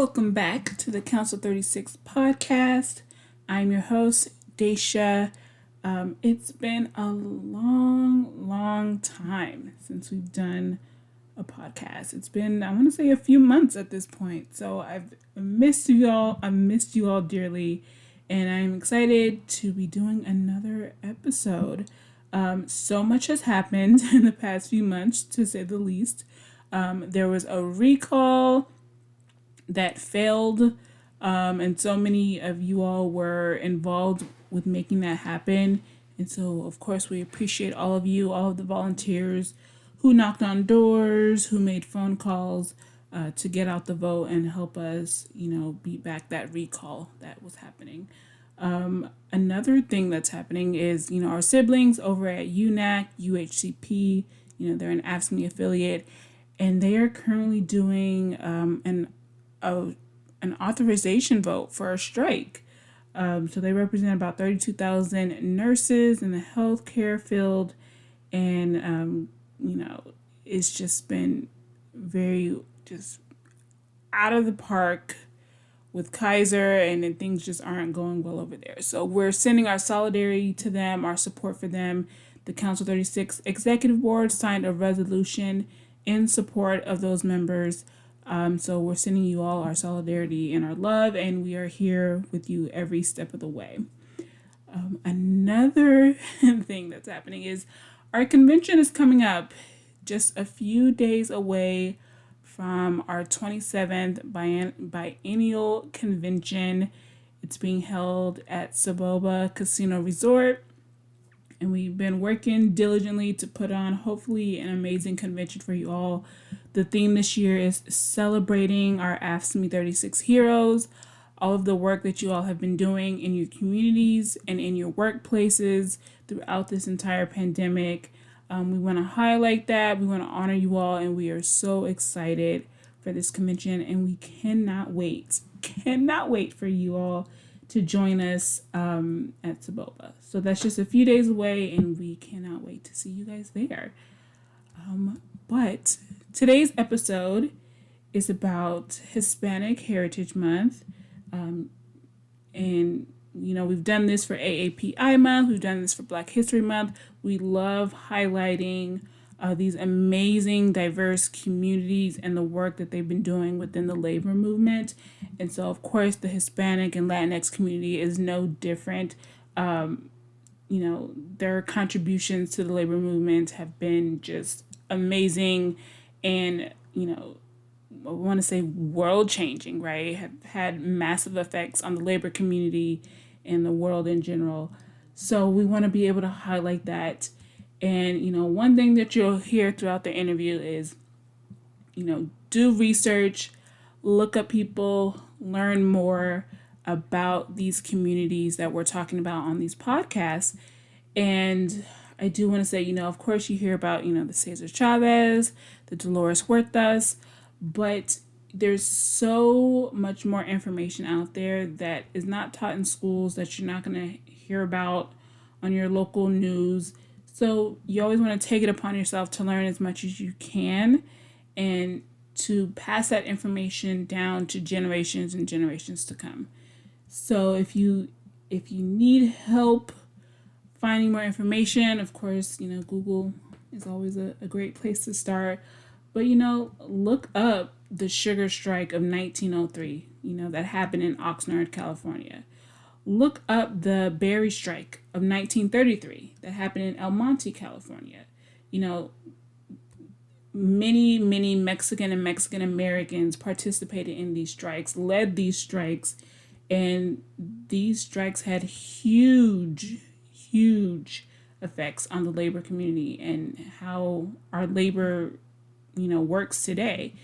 Welcome back to the Council 36 podcast. I'm your host, Daisha. It's been a long time since we've done a podcast. It's been, I want to say, a few months at this point. So I've missed you all. I missed you all dearly. And I'm excited to be doing another episode. So much has happened in the past few months, to say the least. There was a recall that failed, and so many of you all were involved with making that happen. And so, of course, we appreciate all of you, all of the volunteers who knocked on doors, who made phone calls to get out the vote and help us, beat back that recall that was happening. Another thing that's happening is, our siblings over at UNAC, UHCP, they're an AFSCME affiliate, and they are currently doing an authorization vote for a strike. So they represent about 32,000 nurses in the healthcare field, and it's just been very just out of the park with Kaiser, and then things just aren't going well over there. So we're sending our solidarity to them, our support for them. The Council 36 Executive Board signed a resolution in support of those members. So we're sending you all our solidarity and our love, and we are here with you every step of the way. Another thing that's happening is our convention is coming up just a few days away from our 27th biennial convention. It's being held at Saboba Casino Resort, and we've been working diligently to put on hopefully an amazing convention for you all. The theme this year is celebrating our AFSCME 36 heroes, all of the work that you all have been doing in your communities and in your workplaces throughout this entire pandemic. We want to highlight that. We want to honor you all, and we are so excited for this convention, and we cannot wait for you all to join us at Saboba. So that's just a few days away, and we cannot wait to see you guys there. But today's episode is about Hispanic Heritage Month. And we've done this for AAPI Month. We've done this for Black History Month. We love highlighting these amazing, diverse communities and the work that they've been doing within the labor movement. And so, of course, the Hispanic and Latinx community is no different. Their contributions to the labor movement have been just amazing and, I want to say world-changing, right? Have had massive effects on the labor community and the world in general. So we want to be able to highlight that. And, one thing that you'll hear throughout the interview is, do research, look up people, learn more about these communities that we're talking about on these podcasts. And I do want to say, of course you hear about, the Cesar Chavez, the Dolores Huertas, but there's so much more information out there that is not taught in schools, that you're not going to hear about on your local news. So you always want to take it upon yourself to learn as much as you can and to pass that information down to generations and generations to come. So if you need help finding more information, of course, Google is always a great place to start. But, look up the sugar strike of 1903, that happened in Oxnard, California. Look up the berry strike of 1933 that happened in El Monte, California. Many Mexican and Mexican Americans participated in these strikes, led these strikes, and these strikes had huge effects on the labor community and how our labor works today.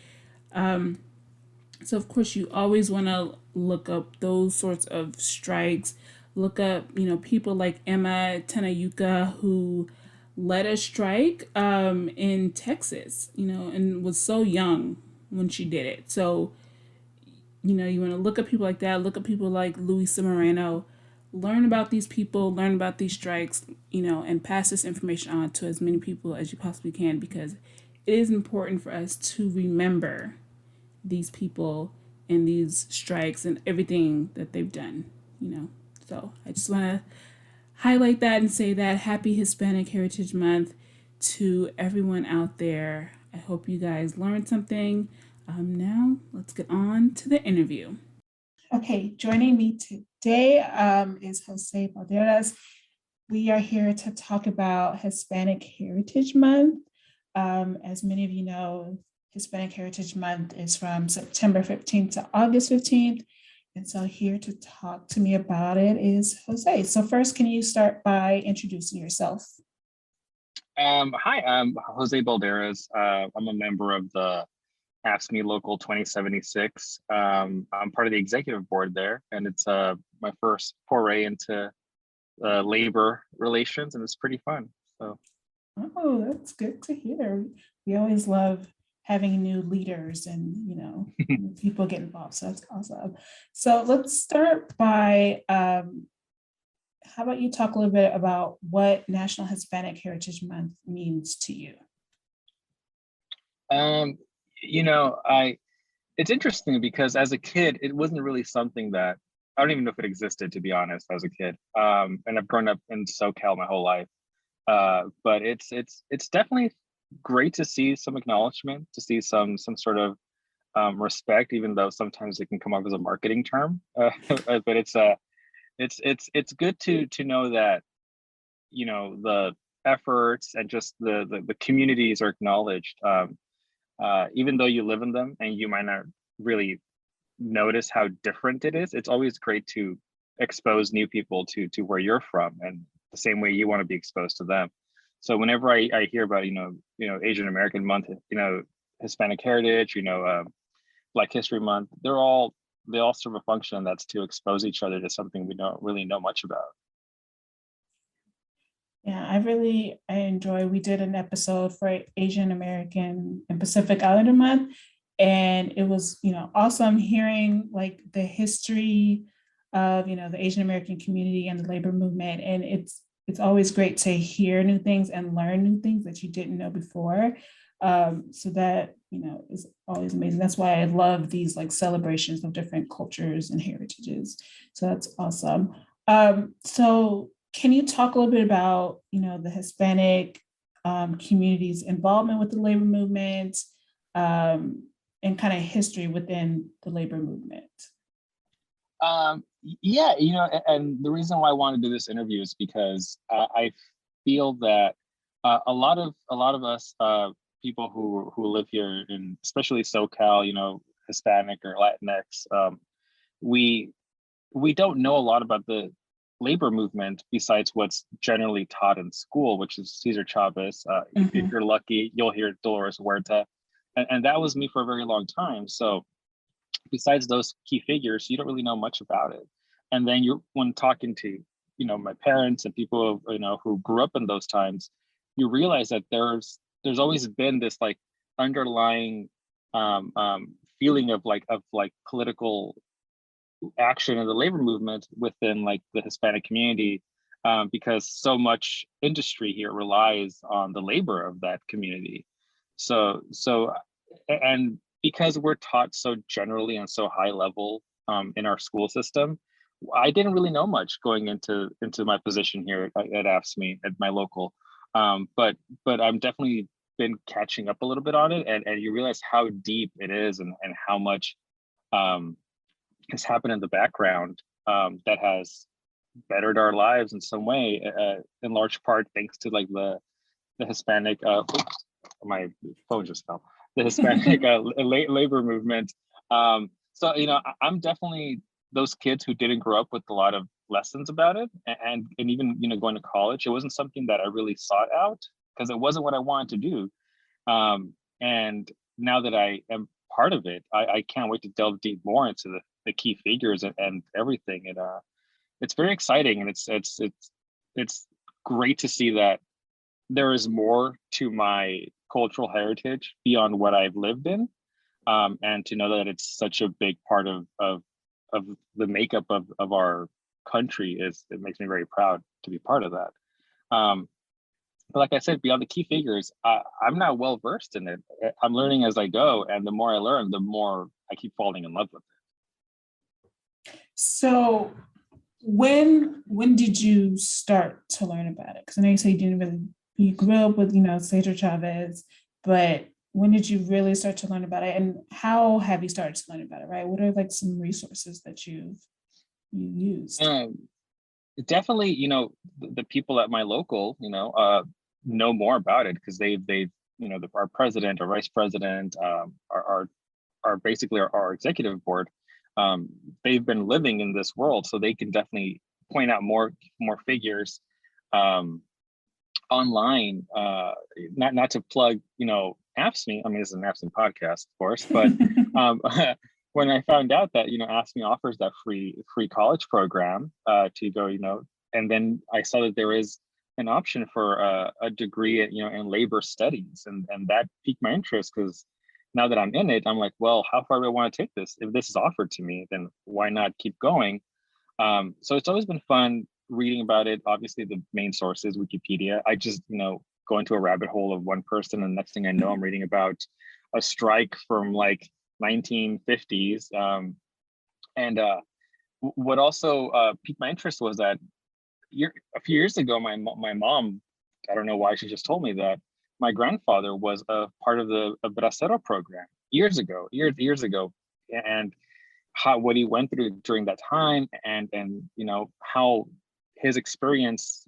So of course you always want to look up those sorts of strikes. Look up, people like Emma Tenayuka, who led a strike in Texas, and was so young when she did it. So, you want to look up people like that. Look up people like Luisa Moreno. Learn about these people, learn about these strikes, and pass this information on to as many people as you possibly can, because it is important for us to remember these people in these strikes and everything that they've done, you know. So I just want to highlight that and say that happy Hispanic Heritage Month to everyone out there. I hope you guys learned something. Now, let's get on to the interview. Okay, joining me today is Jose Balderas. We are here to talk about Hispanic Heritage Month. As many of you know, Hispanic Heritage Month is from September 15th to August 15th. And so here to talk to me about it is Jose. So first, can you start by introducing yourself? Hi, I'm Jose Balderas. I'm a member of the AFSCME Local 2076. I'm part of the executive board there, and it's my first foray into labor relations, and it's pretty fun. So, oh, that's good to hear. We always love having new leaders and people get involved. So that's awesome. So let's start by how about you talk a little bit about what National Hispanic Heritage Month means to you? It's interesting because as a kid, it wasn't really something that I don't even know if it existed, to be honest, as a kid. And I've grown up in SoCal my whole life. But it's definitely great to see some acknowledgement, to see some sort of respect, even though sometimes it can come off as a marketing term. But it's good to know that the efforts and just the communities are acknowledged, even though you live in them and you might not really notice how different it is. It's always great to expose new people to where you're from, and the same way you want to be exposed to them. So whenever I hear about Asian American Month, Hispanic Heritage, Black History Month, they all serve a function that's to expose each other to something we don't really know much about. Yeah, I enjoy. We did an episode for Asian American and Pacific Islander Month, and it was awesome hearing like the history of the Asian American community and the labor movement. And it's always great to hear new things and learn new things that you didn't know before. So that is always amazing. That's why I love these like celebrations of different cultures and heritages. So that's awesome. So can you talk a little bit about the Hispanic community's involvement with the labor movement and kind of history within the labor movement? Yeah, and the reason why I want to do this interview is because I feel that a lot of us people who live here in especially SoCal, Hispanic or Latinx, we don't know a lot about the labor movement besides what's generally taught in school, which is Cesar Chavez. If you're lucky, you'll hear Dolores Huerta, and that was me for a very long time. So besides those key figures, you don't really know much about it. And then when talking to my parents and people who grew up in those times, you realize that there's always been this like underlying feeling of political action in the labor movement within like the Hispanic community, because so much industry here relies on the labor of that community. So and because we're taught so generally and so high level in our school system, I didn't really know much going into my position here at AFSCME, at my local. But I'm definitely been catching up a little bit on it, and you realize how deep it is and how much has happened in the background that has bettered our lives in some way, in large part thanks to like the Hispanic. Oops, my phone just fell. The Hispanic labor movement. So I'm definitely those kids who didn't grow up with a lot of lessons about it, and even going to college, it wasn't something that I really sought out because it wasn't what I wanted to do. And now that I am part of it, I can't wait to delve deep more into the key figures and everything. And it's very exciting, and it's great to see that there is more to my cultural heritage beyond what I've lived in, and to know that it's such a big part of the makeup of our country it makes me very proud to be part of that. But like I said, beyond the key figures, I'm not well versed in it. I'm learning as I go, and the more I learn, the more I keep falling in love with So when did you start to learn about it? Because I know you say you didn't really, you grew up with, Cesar Chavez, but when did you really start to learn about it, and how have you started to learn about it, right? What are like some resources that you used? Um, Definitely, the people at my local, know more about it because they've, our president or vice president, are basically our executive board. Um, they've been living in this world, so they can definitely point out more figures um, online. Not to plug, AFSCME. I mean, this is an AFSCME podcast, of course, but um, when I found out that AFSCME offers that free college program to go, and then I saw that there is an option for a degree at, in labor studies, and that piqued my interest because now that I'm in it, I'm like, well, how far do I want to take this? If this is offered to me, then why not keep going? So it's always been fun reading about it. Obviously, the main source is Wikipedia. I just, go into a rabbit hole of one person, and the next thing I know, I'm reading about a strike from like 1950s. And what also piqued my interest was that a few years ago, my mom, I don't know why, she just told me that my grandfather was a part of the Bracero program years ago, and how what he went through during that time, and how his experience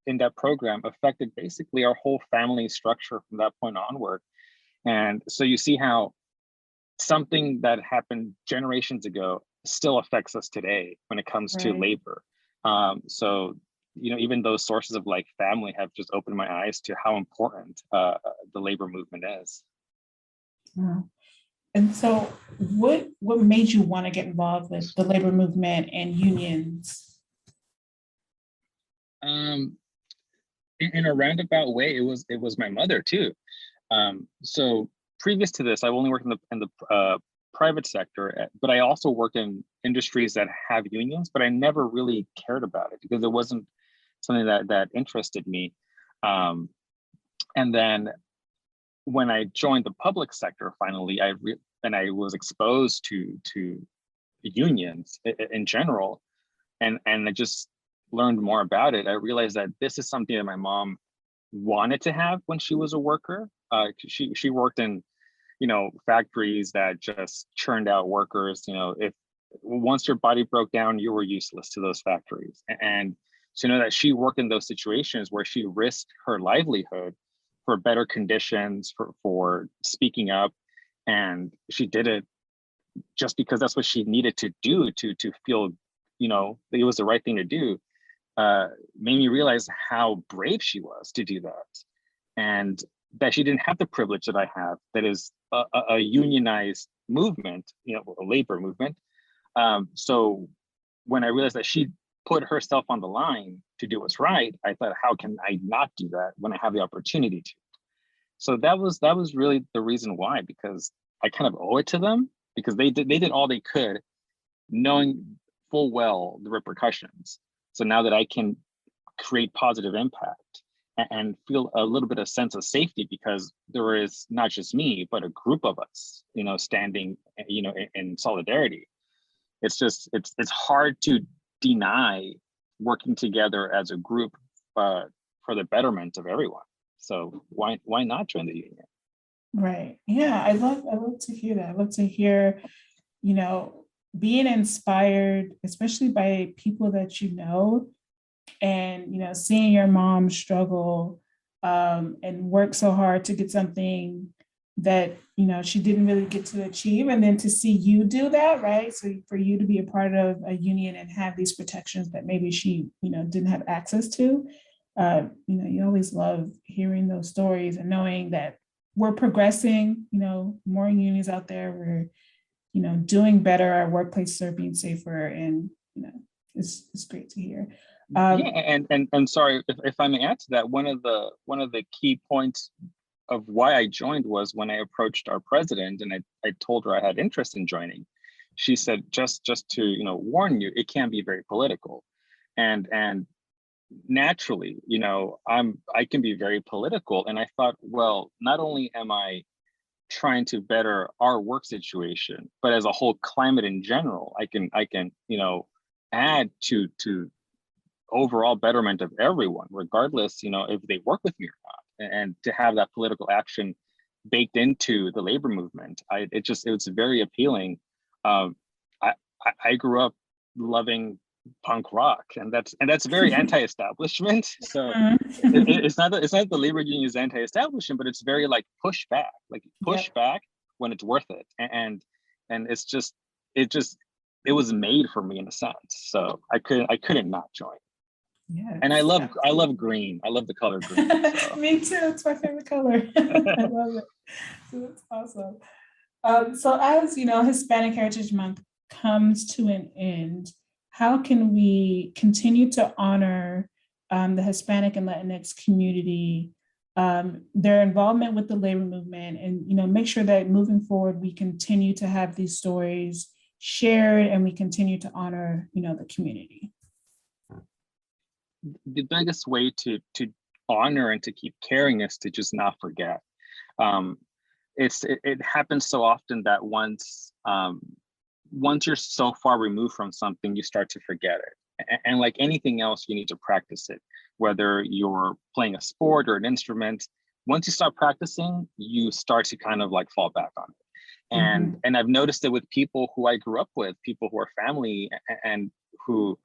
in that program affected basically our whole family structure from that point onward. And so you see how something that happened generations ago still affects us today when it comes to Right. labor. So even those sources of like family have just opened my eyes to how important the labor movement is. Wow. And so what made you want to get involved with the labor movement and unions? Um, in a roundabout way, it was my mother too. So previous to this, I've only worked in the private sector, but I also worked in industries that have unions, but I never really cared about it because it wasn't something that interested me. Um, and then when I joined the public sector, finally, and I was exposed to unions in general, and I just learned more about it. I realized that this is something that my mom wanted to have when she was a worker. She worked in factories that just churned out workers. If once your body broke down, you were useless to those factories. And so that she worked in those situations where she risked her livelihood for better conditions, for speaking up, and she did it just because that's what she needed to do to feel that it was the right thing to do. Made me realize how brave she was to do that, and that she didn't have the privilege that I have, that is a unionized movement, a labor movement. So when I realized that she put herself on the line to do what's right, I thought, how can I not do that when I have the opportunity to? So that was really the reason why, because I kind of owe it to them, because they did all they could, knowing full well the repercussions. So now that I can create positive impact and feel a little bit of sense of safety, because there is not just me, but a group of us, standing, in solidarity. It's hard to deny working together as a group for the betterment of everyone. So why not join the union? Right. Yeah, I love to hear that. I love to hear, you know, being inspired, especially by people that and seeing your mom struggle, and work so hard to get something that she didn't really get to achieve, and then to see you do that, right? So for you to be a part of a union and have these protections that maybe she didn't have access to, you always love hearing those stories and knowing that we're progressing, more unions out there, we're doing better, our workplaces are being safer, and it's great to hear. Yeah, um, and sorry, if I may add to that, one of the key points of why I joined was when I approached our president and I told her I had interest in joining. She said, just to warn you, it can be very political, and naturally, I can be very political. And I thought, well, not only am I trying to better our work situation, but as a whole climate in general, I can add to overall betterment of everyone, regardless, if they work with me or not. And to have that political action baked into the labor movement, it was very appealing. Um, I I grew up loving punk rock, and that's very anti-establishment. So it's not the labor union is anti-establishment, but it's very like push back, Yep. when it's worth it, and it just it was made for me in a sense. So I couldn't not join. And Yes, I absolutely. love green. I love the color green. So Me too. It's my favorite color. I love it. So that's awesome. So as you know, Hispanic Heritage Month comes to an end. How can we continue to honor the Hispanic and Latinx community, their involvement with the labor movement, and make sure that moving forward we continue to have these stories shared and we continue to honor the community. the biggest way to honor and to keep caring is to just not forget. Um, it happens so often that once you're so far removed from something, you start to forget it. And like anything else, you need to practice it. Whether you're playing a sport or an instrument, once you start practicing, you start to kind of like fall back on it. And Mhm. and I've noticed it with people who I grew up with, people who are family and who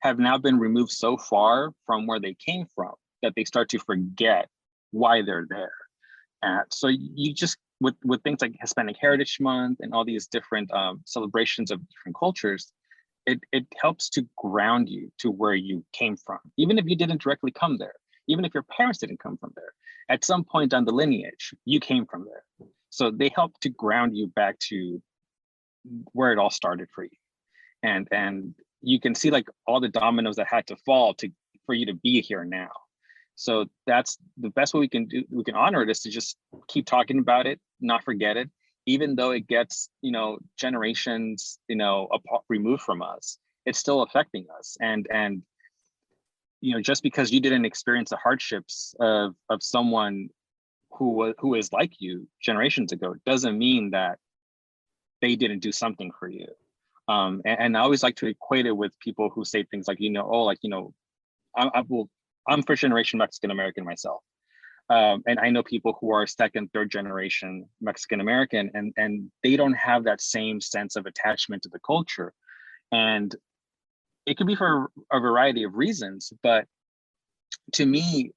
have now been removed so far from where they came from that they start to forget why they're there. So you just with things like Hispanic Heritage Month and all these different celebrations of different cultures, it helps to ground you to where you came from, even if you didn't directly come there, even if your parents didn't come from there. At some point on the lineage, you came from there. So they help to ground you back to where it all started for you. And you can see like all the dominoes that had to fall to for you to be here now. So that's the best way we can honor it is to just keep talking about it, not forget it, even though it gets generations apart, removed from us. It's still affecting us. And just because you didn't experience the hardships of someone who is like you generations ago doesn't mean that they didn't do something for you. And I always like to equate it with people who say things like, I'm first generation Mexican American myself. And I know people who are second, third generation Mexican American, and they don't have that same sense of attachment to the culture. And it could be for a variety of reasons, but to me,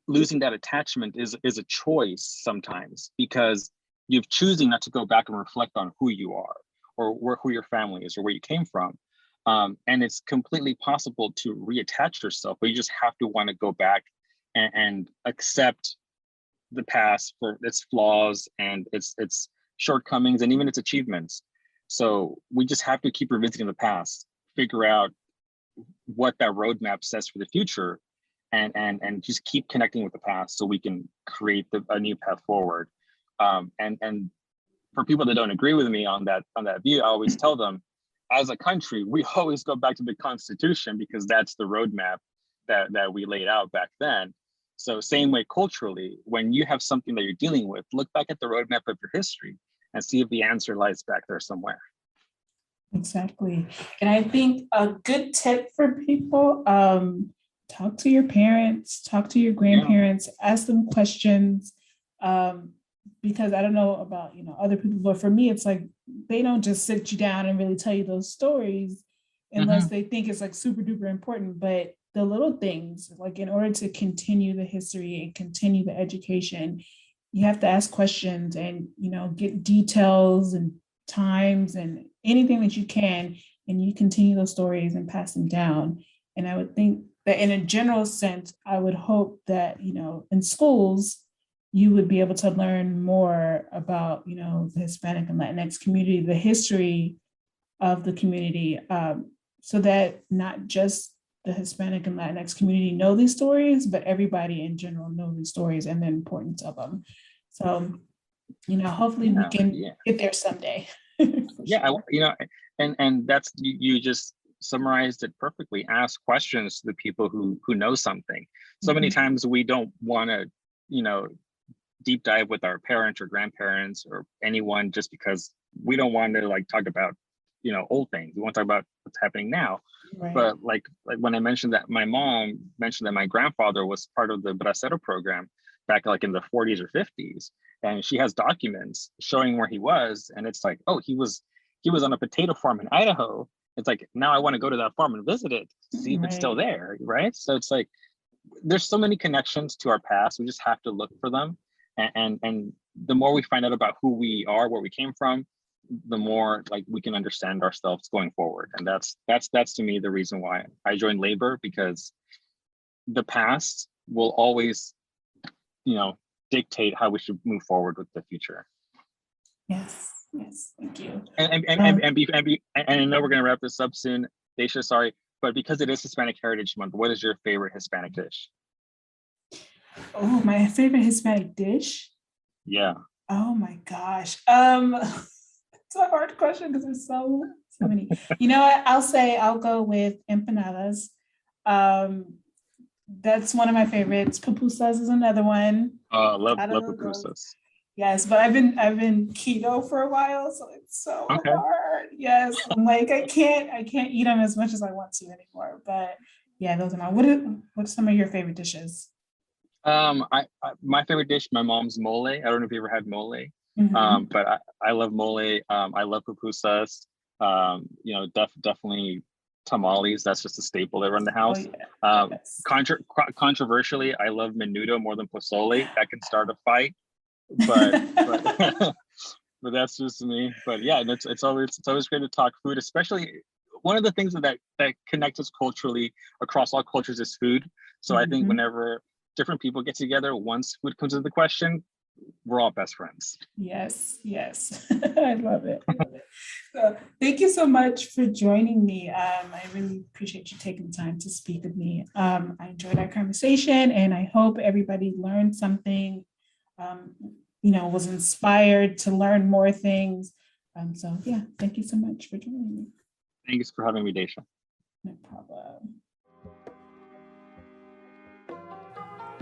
losing that attachment is a choice sometimes, because you're choosing not to go back and reflect on who you are or who your family is or where you came from. And it's completely possible to reattach yourself, but you just have to want to go back and accept the past for its flaws and its shortcomings and even its achievements. So we just have to keep revisiting the past, figure out what that roadmap says for the future, and just keep connecting with the past so we can create a new path forward. And for people that don't agree with me on that view, I always tell them, as a country, we always go back to the Constitution because that's the roadmap that we laid out back then. So same way culturally, when you have something that you're dealing with, look back at the roadmap of your history and see if the answer lies back there somewhere. Exactly. And I think a good tip for people, talk to your parents, talk to your Yeah. grandparents, ask them questions. Because I don't know about, other people, but for me, it's like they don't just sit you down and really tell you those stories unless Mm-hmm. they think it's like super duper important. But the little things, like in order to continue the history and continue the education, you have to ask questions and, get details and times and anything that you can, and you continue those stories and pass them down. And I would think that in a general sense, I would hope that, in schools, you would be able to learn more about, the Hispanic and Latinx community, the history of the community, so that not just the Hispanic and Latinx community know these stories, but everybody in general know these stories and the importance of them. So, hopefully we Yeah. can Yeah. get there someday. For Yeah. sure. And that's you just summarized it perfectly. Ask questions to the people who know something. So many Mhm. times we don't want to, you know, deep dive with our parents or grandparents or anyone, just because we don't want to like talk about, you know, old things. We want to talk about what's happening now. Right. But like when I mentioned that my mom mentioned that my grandfather was part of the Bracero program back like in the 40s or 50s, and she has documents showing where he was, and it's like, oh, he was on a potato farm in Idaho. It's like, now I want to go to that farm and visit it, see if it's still Right. there, right? So it's like there's so many connections to our past. We just have to look for them, and the more we find out about who we are, where we came from, the more like we can understand ourselves going forward. And that's to me the reason why I joined labor, because the past will always, you know, dictate how we should move forward with the future. Yes. Thank you. And I know we're gonna wrap this up soon, Daisha, sorry, but because it is Hispanic Heritage Month, what is your favorite Hispanic dish? Oh, my favorite Hispanic dish. Yeah. Oh my gosh. It's a hard question because there's so many. You know what? I'll go with empanadas. That's one of my favorites. Pupusas is another one. Love Gotta love those. pupusas. Yes, but I've been keto for a while, so it's so Okay. hard. Yes, I'm like I can't eat them as much as I want to anymore. But yeah, those are my. What's some of your favorite dishes? My favorite dish, my mom's mole. I don't know if you ever had mole. Mhm. But I love mole. I love pupusas. You know, definitely tamales. That's just a staple that run the Oh house. yeah. Yes. Controversially, I love menudo more than pozole. That can start a fight, but but that's just me. But yeah, it's always great to talk food, especially one of the things that connects us culturally across all cultures is food. So I think Mhm. whenever different people get together, once food comes into the question, we're all best friends. Yes. I love it. So thank you so much for joining me. I really appreciate you taking the time to speak with me. I enjoyed our conversation, and I hope everybody learned something. Um, was inspired to learn more things. So yeah, thank you so much for joining me. Thanks for having me, Daisha. No problem.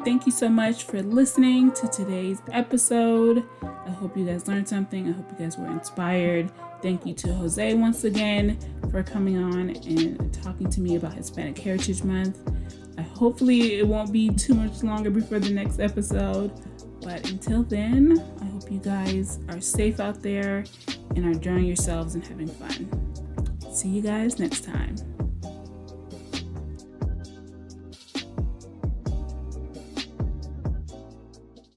Thank you so much for listening to today's episode. I hope you guys learned something. I hope you guys were inspired. Thank you to Jose once again for coming on and talking to me about Hispanic Heritage Month. Hopefully it won't be too much longer before the next episode. But until then, I hope you guys are safe out there and are enjoying yourselves and having fun. See you guys next time.